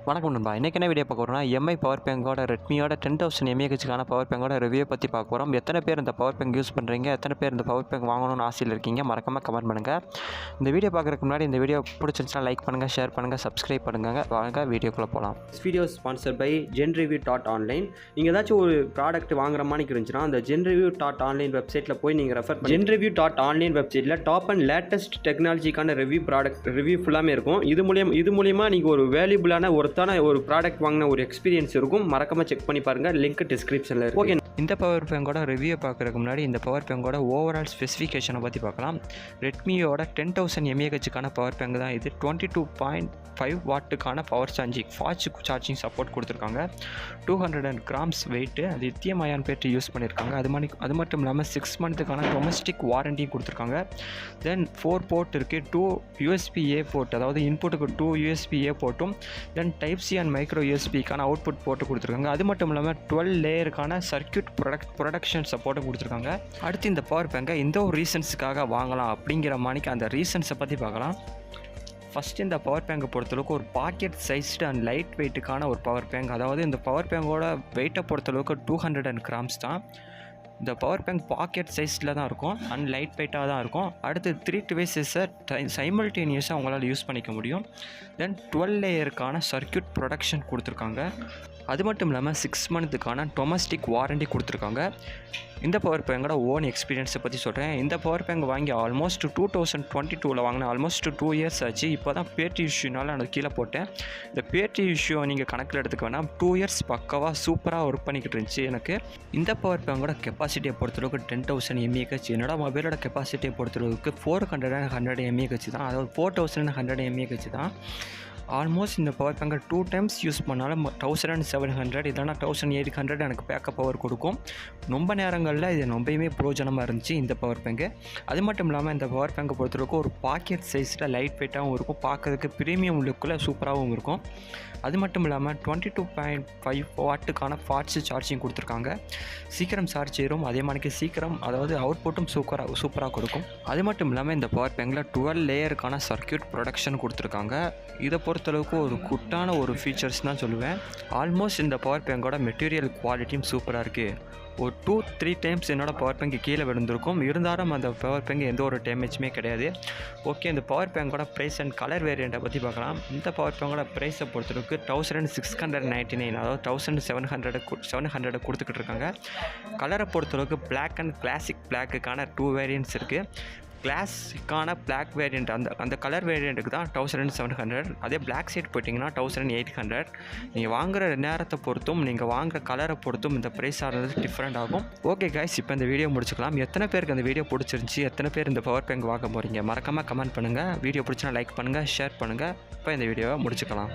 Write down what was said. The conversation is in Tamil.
வணக்கம் நண்பா. இன்றைக்கி என்ன வீடியோ பார்க்க போகிறோம்னா எம்ஐ பவர் பேங்கோட ரெட்மியோட 10,000 mAhக்கான பவர் பேங்கோட ரிவ்யூ பற்றி பார்க்க போகிறோம். எத்தனை பேர் இந்த பவர் பேங்க் யூஸ் பண்ணுறீங்க, எத்தனை பேர் இந்த பவர் பேங்க் வாங்கணும்னு ஆசையில் இருக்கீங்க, மறக்காமல் கமெண்ட் பண்ணுங்கள். இந்த வீடியோ பார்க்குறதுக்கு முன்னாடி இந்த வீடியோ பிடிச்சிருந்துச்சுன்னா லைக் பண்ணுங்கள், ஷேர் பண்ணுங்கள், சப்ஸ்கிரைப் பண்ணுங்கள். வாங்க வீடியோக்குள்ளே போகலாம். Video sponsor by genreview.online. நீங்கள் ஏதாச்சும் ஒரு ப்ராடக்ட் வாங்குற மாதிரி இருந்துச்சுன்னா அந்த genreview.online வெப்சைட்டில் போய் நீங்கள் ரெஃபர் பண்ணி genreview.online வெப்சைட்டில் டாப் அண்ட் லேட்டஸ்ட் டெக்னாலஜிக்கான ரிவ்யூ ஃபுல்லாமே இருக்கும். இது மூலிமா நீங்கள் ஒரு வேல்யூபிளான ஒரு ப்ராடக்ட் வாங்கின ஒரு எக்ஸ்பீரியன்ஸ் இருக்கும். மறக்காமல் செக் பண்ணி பாருங்கள். லிங்க் டிஸ்கிரிப்ஷனில் இருக்கும். ஓகே, இந்த பவர் பேங்கோட ரிவ்யூ பார்க்குறதுக்கு முன்னாடி இந்த பவர் பேங்கோட ஓவரால் ஸ்பெசிஃபிகேஷனை பற்றி பார்க்கலாம். ரெட்மியோட 10,000 mAhக்கான பவர் பேங்க் தான் இது. 22.5 வாட்டுக்கான பவர் ஃபாஸ்ட் சார்ஜிங் சப்போர்ட் கொடுத்துருக்காங்க. 200 grams வெயிட்டு. அது லித்தியம் அயான் பேட்டரி யூஸ் பண்ணியிருக்காங்க. அது மட்டும் இல்லாமல் 6 மந்த்துக்கான டொமஸ்டிக் வாரண்டியும் கொடுத்துருக்காங்க. தென் 4 போர்ட் இருக்குது. 2 USB-A போர்ட், அதாவது இன்புட்டுக்கு 2 USB-A போர்ட்டும், then type C and micro யூஎஸ்பிக்கான அவுட்புட் போர்ட்டு கொடுத்துருக்காங்க. அது மட்டும் இல்லாமல் 12 லேயருக்கான சர்க்யூட் ப்ரொடக்ஷன் சப்போர்ட்டும் கொடுத்துருக்காங்க. அடுத்து இந்த பவர் பேங்கை இந்த ஒரு ரீசன்ஸுக்காக வாங்கலாம் அப்படிங்கிற மாதிரிக்கு அந்த ரீசன்ஸை பற்றி பார்க்கலாம். ஃபஸ்ட்டு இந்த பவர் பேங்கை பொறுத்தளவுக்கு ஒரு பாக்கெட் சைஸ்டு அண்ட் லைட் வெயிட்டுக்கான ஒரு பவர் பேங்க். அதாவது இந்த பவர் பேங்கோட வெயிட்டை பொறுத்தளவுக்கு 200 grams தான். இந்த பவர் பேங்க் பாக்கெட் சைஸில் தான் இருக்கும் அண்ட் லைட் வெயிட்டாக தான் இருக்கும். அடுத்து 3 டிவைசஸை சைமல்டேனியஸாக அவங்களால் யூஸ் பண்ணிக்க முடியும். தென் 12 லேயருக்கான சர்க்யூட் ப்ரொடக்ஷன் கொடுத்துருக்காங்க. அது மட்டும் இல்லாமல் 6 மந்த்துக்கான டொமஸ்டிக் வாரண்டி கொடுத்துருக்காங்க. இந்த பவர் பேங்கோட ஓன் எக்ஸ்பீரியன்ஸை பற்றி சொல்கிறேன். இந்த பவர் பேங்க் வாங்கி ஆல்மோஸ்ட் 2022 வாங்கினேன். ஆல்மோஸ்ட் 2 years ஆச்சு. இப்போ தான் பேட்டரி இஷ்யூனால நான் கீழே போட்டேன். இந்த பேட்டரி இஷ்யூவை நீங்கள் கணக்கில் எடுத்துக்க வேணாம். 2 years பக்காவாக சூப்பராக ஒர்க் பண்ணிக்கிட்டு இருந்துச்சு எனக்கு. இந்த பவர் பேங்கோட கெப்பாசிட்டியை பொறுத்தளவுக்கு 10,000 mAh. என்னோட மொபைலோட கெப்பாசிட்டியை பொறுத்தளவுக்கு 400 mAh தான். அதாவது 4100 mAh தான். ஆல்மோஸ்ட் இந்த பவர் பேங்கை 2 times யூஸ் பண்ணாலும் 1700 இல்லைனா 1800 எனக்கு பேக்கப் பவர் கொடுக்கும். ரொம்ப நேரங்களில் இது ரொம்பவுமே பிரயோஜனமாக இருந்துச்சு இந்த பவர் பேங்கு. அது மட்டும் இல்லாமல் இந்த பவர் பேங்கை பொறுத்தவரைக்கும் ஒரு பாக்கெட் சைஸில் லைட் வெயிட்டாகவும் இருக்கும். பார்க்கறதுக்கு ப்ரீமியம் லுக்கில் சூப்பராகவும் இருக்கும். அது மட்டும் இல்லாமல் 22.5 வாட்டுக்கான ஃபாஸ்ட் சார்ஜிங் கொடுத்துருக்காங்க. சீக்கிரம் சார்ஜ் ஏறும். அதே மாதிரிக்கு சீக்கிரம், அதாவது அவுட்புட்டும் சூப்பராக கொடுக்கும். அது மட்டும் இல்லாமல் இந்த பவர் பேங்கில் 12 லேயருக்கான சர்க்யூட் ப்ரொடக்ஷன் கொடுத்துருக்காங்க. இதை பொறுத்தளவுக்கு ஒரு குட்டான ஒரு ஃபீச்சர்ஸ் தான் சொல்லுவேன். ஆல்மோஸ்ட் இந்த பவர் பேங்கோட மெட்டீரியல் குவாலிட்டியும் சூப்பராக இருக்குது. ஒரு 2-3 times என்னோடய பவர் பேங்க் கீழே விழுந்திருக்கும். இருந்தாலும் அந்த பவர் பேங்க் எந்த ஒரு டேமேஜுமே கிடையாது. ஓகே, இந்த பவர் பேங்கோட ப்ரைஸ் அண்ட் கலர் வேரியண்ட்டை பற்றி பார்க்கலாம். இந்த பவர் பேங்கோட ப்ரைஸை பொறுத்தளவுக்கு 1699, அதாவது 1700 கொடுத்துக்கிட்டு இருக்காங்க. கலரை பொறுத்தளவுக்கு பிளாக் அண்ட் கிளாசிக் பிளாக்குக்கான 2 வேரியன்ட்ஸ் இருக்குது. கிளாஸுக்கான பிளாக் வேரியண்ட் அந்த கலர் வேரியண்ட்டுக்கு தான் 1700. அதே பிளாக் சைட் போட்டிங்கன்னா 1800. நீங்கள் வாங்குகிற நேரத்தை பொறுத்தும் நீங்கள் வாங்குகிற கலரை பொறுத்தும் இந்த ப்ரைஸ் ஆகிறது டிஃப்ரெண்ட் ஆகும். ஓகே கைஸ், இப்போ இந்த வீடியோ முடிச்சுக்கலாம். எத்தனை பேருக்கு அந்த வீடியோ பிடிச்சிருந்துச்சி, எத்தனை பேர் இந்த பவர் பேங்க் வாங்க போகிறீங்க, மறக்காமல் கமெண்ட் பண்ணுங்கள். வீடியோ பிடிச்சினா லைக் பண்ணுங்கள், ஷேர் பண்ணுங்கள். இப்போ இந்த வீடியோவை முடிச்சுக்கலாம்.